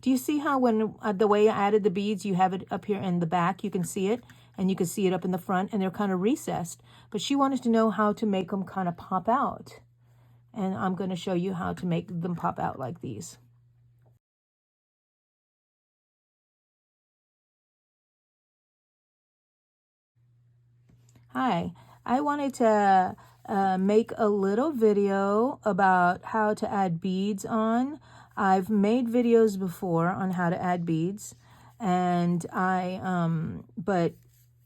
Do you see how when the way I added the beads, you have it up here in the back, you can see it, and you can see it up in the front, and they're kind of recessed. But she wanted to know how to make them kind of pop out. And I'm going to show you how to make them pop out like these. Hi, I wanted to make a little video about how to add beads on. I've made videos before on how to add beads, and but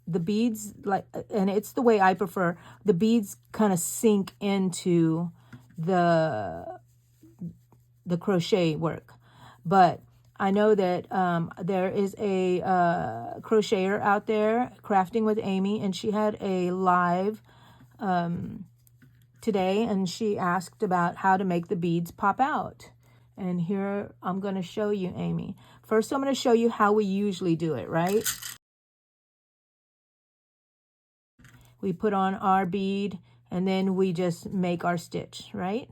the beads, and it's the way I prefer, the beads kind of sink into the crochet work. But I know that there is a crocheter out there, Crafting with Amy, and she had a live today, and she asked about how to make the beads pop out. And here I'm going to show you, Amy. First, I'm going to show you how we usually do it, right? We put on our bead, and then we just make our stitch, right?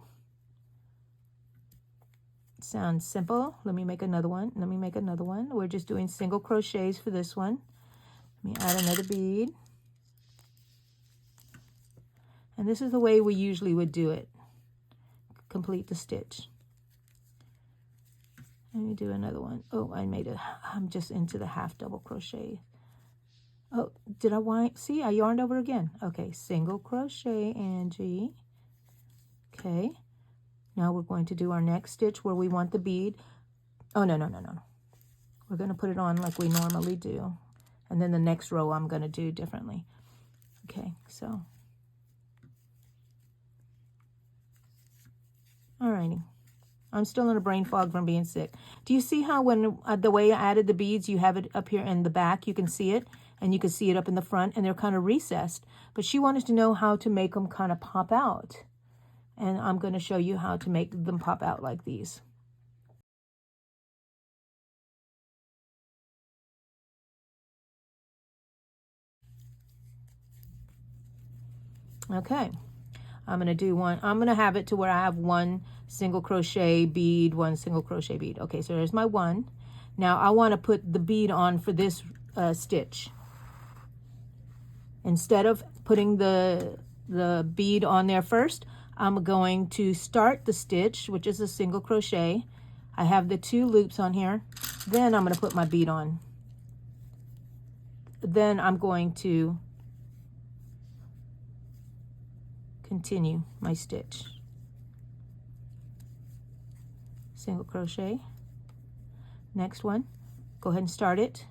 Sounds simple. Let me make another one. Let me make another one. We're just doing single crochets for this one. Let me add another bead. And this is the way we usually would do it. Complete the stitch. Let me do another one. Oh, I'm just into the half double crochet. Oh, did I wind? See, I yarned over again. Okay, single crochet, Angie. Okay. Now we're going to do our next stitch where we want the bead. Oh, no. We're going to put it on like we normally do. And then the next row I'm going to do differently. Okay, so. Alrighty. I'm still in a brain fog from being sick. Do you see how when the way I added the beads, you have it up here in the back, you can see it, and you can see it up in the front, and they're kind of recessed. But she wanted to know how to make them kind of pop out. And I'm going to show you how to make them pop out like these. Okay, I'm going to do one. I'm going to have it to where I have one single crochet bead, one single crochet bead. Okay, so there's my one. Now I want to put the bead on for this stitch. Instead of putting the bead on there first, I'm going to start the stitch, which is a single crochet. I have the 2 loops on here. Then I'm going to put my bead on. Then I'm going to continue my stitch. Single crochet. Next one, go ahead and start it.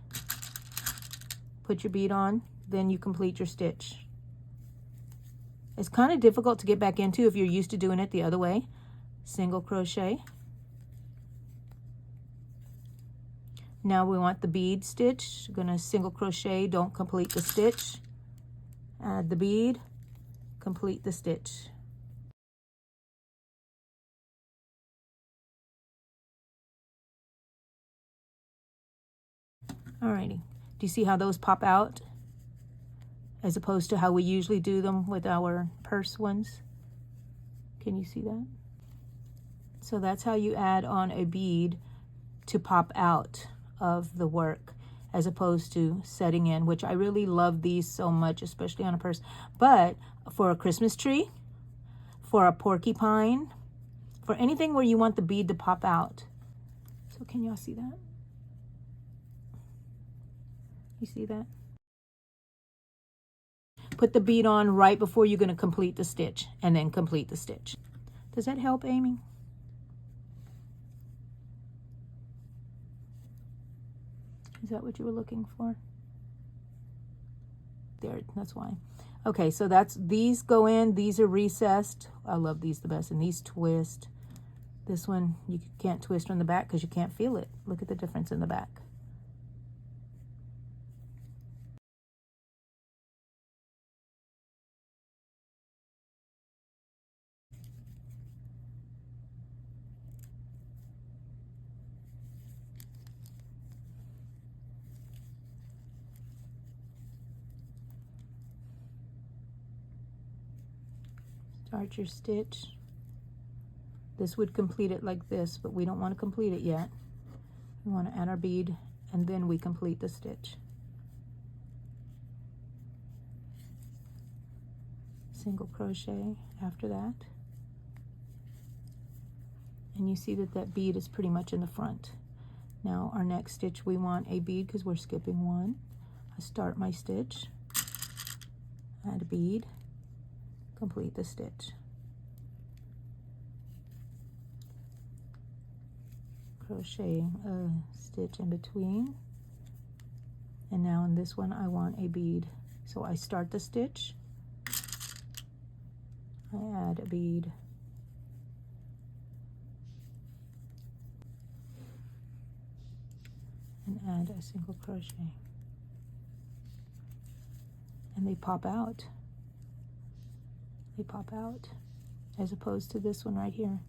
Put your bead on, then you complete your stitch. It's kind of difficult to get back into if you're used to doing it the other way. Single crochet. Now we want the bead stitch. I'm gonna single crochet, don't complete the stitch. Add the bead, complete the stitch. Alrighty, do you see how those pop out? As opposed to how we usually do them with our purse ones. Can you see that? So that's how you add on a bead to pop out of the work, as opposed to setting in, which I really love these so much, especially on a purse. But for a Christmas tree, for a porcupine, for anything where you want the bead to pop out. So can y'all see that? You see that? Put the bead on right before you're going to complete the stitch, and then complete the stitch. Does that help, Amy? Is that what you were looking for? There, that's why. Okay, so these go in, these are recessed. I love these the best, and these twist. This one, you can't twist from the back because you can't feel it. Look at the difference in the back. Start your stitch. This would complete it like this, but we don't want to complete it yet. We want to add our bead, and then we complete the stitch. Single crochet after that. And you see that that bead is pretty much in the front. Now our next stitch, we want a bead because we're skipping one. I start my stitch, add a bead, complete the stitch. Crochet a stitch in between. And now in this one I want a bead. So I start the stitch, I add a bead, and add a single crochet. And they pop out. They pop out, as opposed to this one right here.